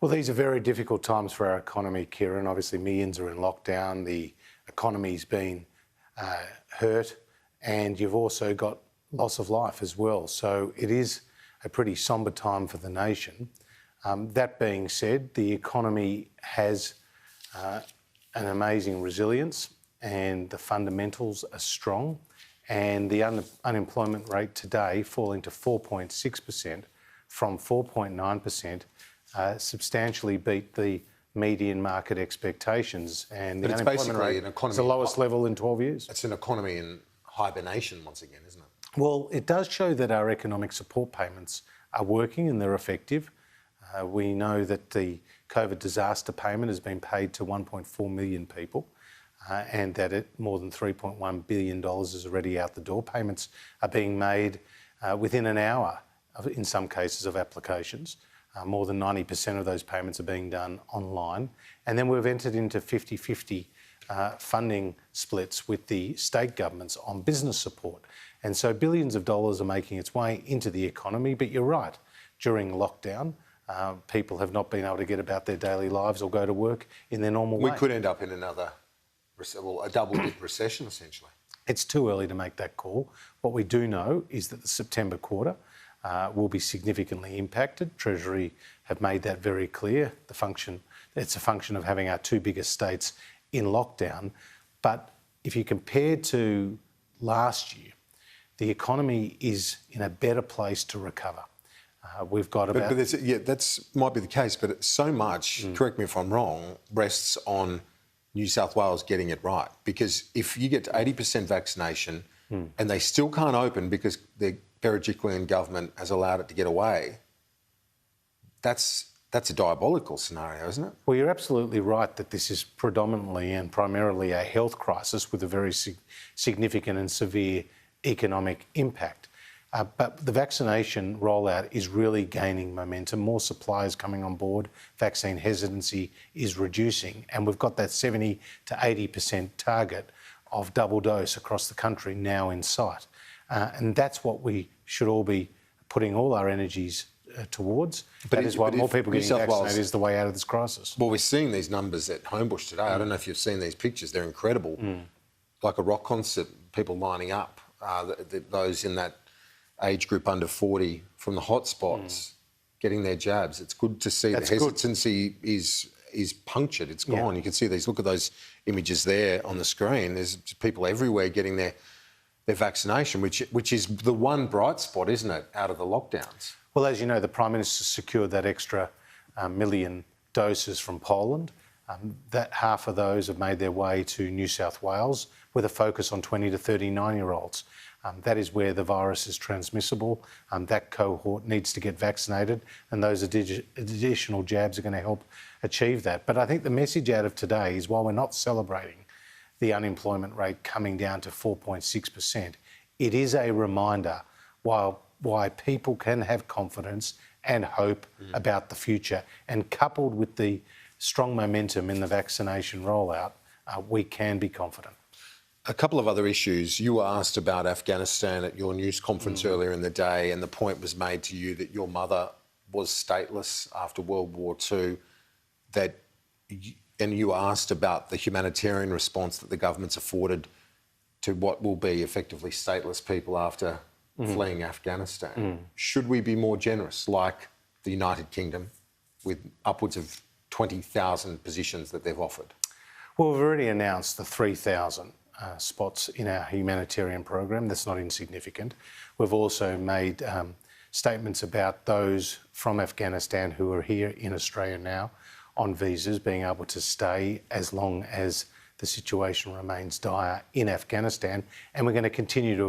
Well, these are very difficult times for our economy, Kieran. Obviously, millions are in lockdown. The economy's been hurt, and you've also got loss of life as well. So it is a pretty sombre time for the nation. That being said, the economy has an amazing resilience and the fundamentals are strong, and the unemployment rate today falling to 4.6% from 4.9% substantially beat the median market expectations, and the unemployment rate is the lowest level in 12 years. It's an economy in hibernation once again, isn't it? Well, it does show that our economic support payments are working and they're effective. We know that the COVID disaster payment has been paid to 1.4 million people and that more than $3.1 billion is already out the door. Payments are being made within an hour, in some cases, of applications. More than 90% of those payments are being done online. And then we've entered into 50-50 funding splits with the state governments on business support. And so billions of dollars are making its way into the economy. But you're right, during lockdown, people have not been able to get about their daily lives or go to work in their normal way. We could end up in a double-dip recession, essentially. It's too early to make that call. What we do know is that the September quarter will be significantly impacted. Treasury have made that very clear. It's a function of having our two biggest states in lockdown. But if you compare to last year, the economy is in a better place to recover. We've got about... But that might be the case, but so much, correct me if I'm wrong, rests on New South Wales getting it right. Because if you get to 80% vaccination and they still can't open because the Victorian government has allowed it to get away, that's a diabolical scenario, isn't it? Well, you're absolutely right that this is predominantly and primarily a health crisis with a very significant and severe economic impact. But the vaccination rollout is really gaining momentum. More suppliers coming on board. Vaccine hesitancy is reducing. And we've got that 70 to 80% target of double dose across the country now in sight. And that's what we should all be putting all our energies towards. That is why more people getting vaccinated is the way out of this crisis. Well, we're seeing these numbers at Homebush today. I don't know if you've seen these pictures. They're incredible. Like a rock concert, people lining up, those in that age group under 40 from the hotspots getting their jabs. It's good to see the hesitancy is punctured. It's gone. Yeah. You can see these. Look at those images there on the screen. There's people everywhere getting their vaccination, which is the one bright spot, isn't it, out of the lockdowns? Well, as you know, the Prime Minister secured that extra million doses from Poland. That half of those have made their way to New South Wales with a focus on 20 to 39-year-olds. That is where the virus is transmissible. That cohort needs to get vaccinated, and those additional jabs are going to help achieve that. But I think the message out of today is, while we're not celebrating the unemployment rate coming down to 4.6%, it is a reminder why people can have confidence and hope about the future. And coupled with the strong momentum in the vaccination rollout, we can be confident. A couple of other issues. You were asked about Afghanistan at your news conference earlier in the day, and the point was made to you that your mother was stateless after World War II, and you were asked about the humanitarian response that the government's afforded to what will be effectively stateless people after fleeing Afghanistan. Should we be more generous, like the United Kingdom, with upwards of 20,000 positions that they've offered? Well, we've already announced the 3,000 spots in our humanitarian program. That's not insignificant. We've also made statements about those from Afghanistan who are here in Australia now on visas being able to stay as long as the situation remains dire in Afghanistan, and we're going to continue to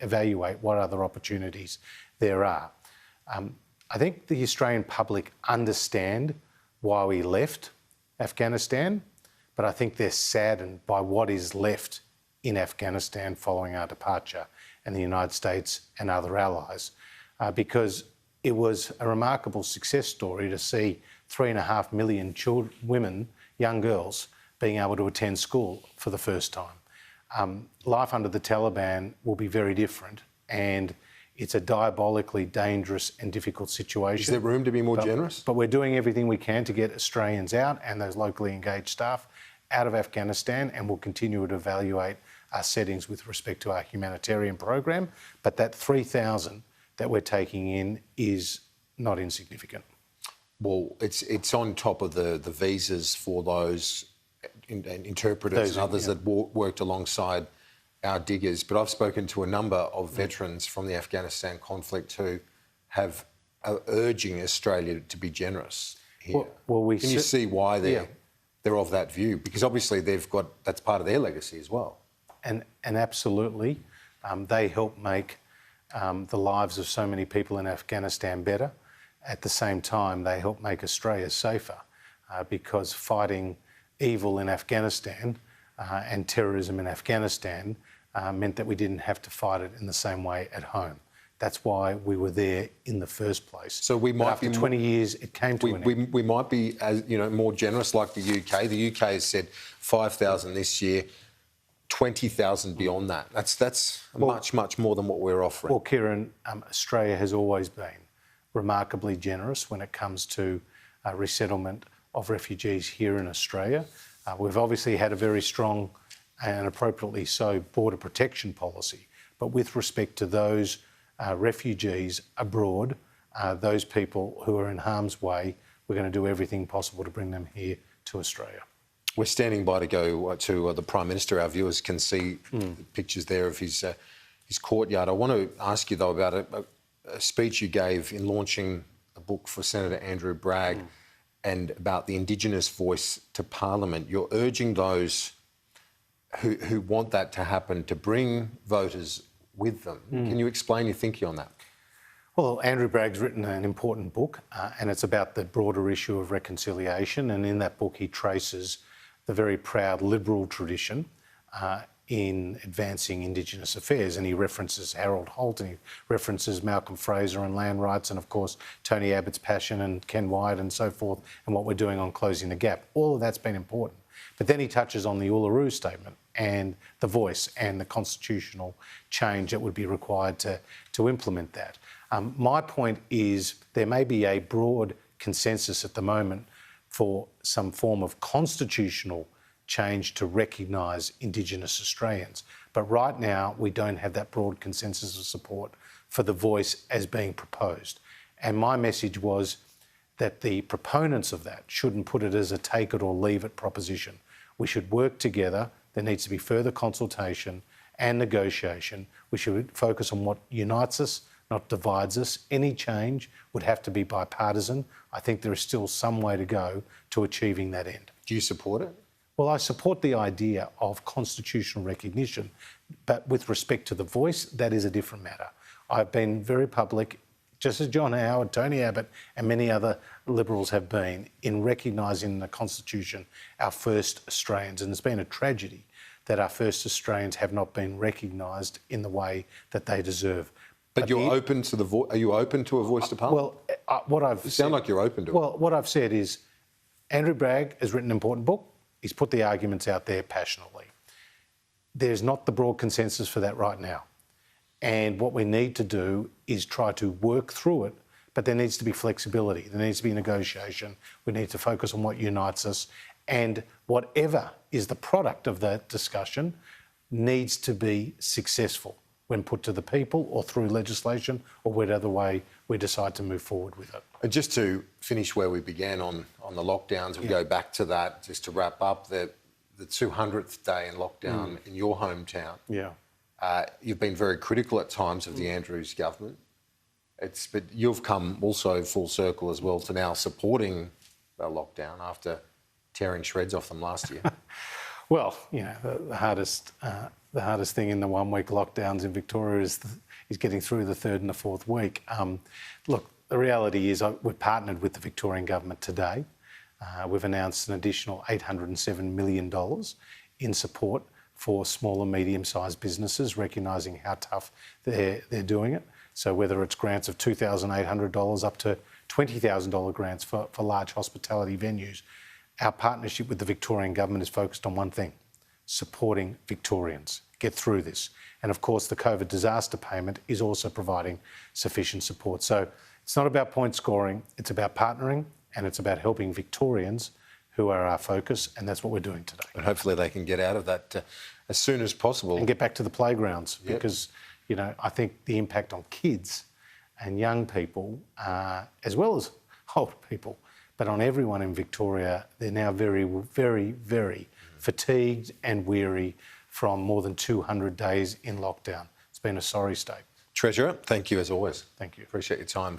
evaluate what other opportunities there are. I think the Australian public understand why we left Afghanistan, but I think they're saddened by what is left in Afghanistan following our departure, and the United States and other allies, because it was a remarkable success story to see 3.5 million women, young girls, being able to attend school for the first time. Life under the Taliban will be very different, and It's a diabolically dangerous and difficult situation. Is there room to be more generous? But we're doing everything we can to get Australians out and those locally engaged staff out of Afghanistan, and we'll continue to evaluate our settings with respect to our humanitarian program. But that 3,000 that we're taking in is not insignificant. Well, it's on top of the visas for those interpreters and others that worked alongside our diggers. But I've spoken to a number of veterans from the Afghanistan conflict who are urging Australia to be generous here. Can you see why they're of that view? Because obviously that's part of their legacy as well. And absolutely, they help make the lives of so many people in Afghanistan better. At the same time, they help make Australia safer because fighting evil in Afghanistan and terrorism in Afghanistan meant that we didn't have to fight it in the same way at home. That's why we were there in the first place. So we might after 20 years, it came to an end. We might be, more generous like the UK. The UK has said 5,000 this year, 20,000 beyond that. That's much more than what we're offering. Well, Kieran, Australia has always been remarkably generous when it comes to resettlement of refugees here in Australia. We've obviously had a very strong and appropriately so border protection policy, but with respect to those refugees abroad, those people who are in harm's way, we're going to do everything possible to bring them here to Australia. We're standing by to go to the Prime Minister. Our viewers can see pictures there of his courtyard. I want to ask you, though, about a speech you gave in launching a book for Senator Andrew Bragg and about the Indigenous voice to Parliament. You're urging those who want that to happen to bring voters with them. Can you explain your thinking on that? Well, Andrew Bragg's written an important book and it's about the broader issue of reconciliation, and in that book he traces the very proud Liberal tradition in advancing Indigenous affairs, and he references Harold Holt and he references Malcolm Fraser and land rights, and of course Tony Abbott's passion and Ken Wyatt and so forth, and what we're doing on closing the gap. All of that's been important. But then he touches on the Uluru Statement and the voice and the constitutional change that would be required to implement that. My point is there may be a broad consensus at the moment for some form of constitutional change to recognise Indigenous Australians. But right now, we don't have that broad consensus of support for the voice as being proposed. And my message was that the proponents of that shouldn't put it as a take it or leave it proposition. We should work together. There needs to be further consultation and negotiation. We should focus on what unites us, not divides us. Any change would have to be bipartisan. I think there is still some way to go to achieving that end. Do you support it? Well, I support the idea of constitutional recognition, but with respect to the voice, that is a different matter. I've been very public, just as John Howard, Tony Abbott and many other Liberals have been, in recognising in the Constitution our first Australians, and it's been a tragedy that our first Australians have not been recognised in the way that they deserve. But you're open to are you open to a voice to Parliament? Well, what I've said... You sound like you're open to it. Well, what I've said is Andrew Bragg has written an important book. He's put the arguments out there passionately. There's not the broad consensus for that right now. And what we need to do is try to work through it, but there needs to be flexibility. There needs to be negotiation. We need to focus on what unites us. And whatever is the product of that discussion needs to be successful when put to the people or through legislation or whatever way we decide to move forward with it. And just to finish where we began on the lockdowns, we go back to that, just to wrap up, the 200th day in lockdown in your hometown. Yeah. You've been very critical at times of the Andrews government. But you've come also full circle as well to now supporting the lockdown after tearing shreds off them last year. Well, you know, the hardest thing in the 1 week lockdowns in Victoria is getting through the third and the fourth week. Look, the reality is we've partnered with the Victorian government today. We've announced an additional $807 million in support for small and medium-sized businesses, recognising how tough they're doing it. So whether it's grants of $2,800 up to $20,000 grants for large hospitality venues, our partnership with the Victorian government is focused on one thing: supporting Victorians. get through this. And of course, the COVID disaster payment is also providing sufficient support. So it's not about point scoring, it's about partnering, and it's about helping Victorians, who are our focus, and that's what we're doing today. And hopefully they can get out of that as soon as possible. And get back to the playgrounds, because, you know, I think the impact on kids and young people, as well as old people, but on everyone in Victoria, they're now very, very, very fatigued and weary from more than 200 days in lockdown. It's been a sorry state. Treasurer, thank you as always. Thank you. Appreciate your time.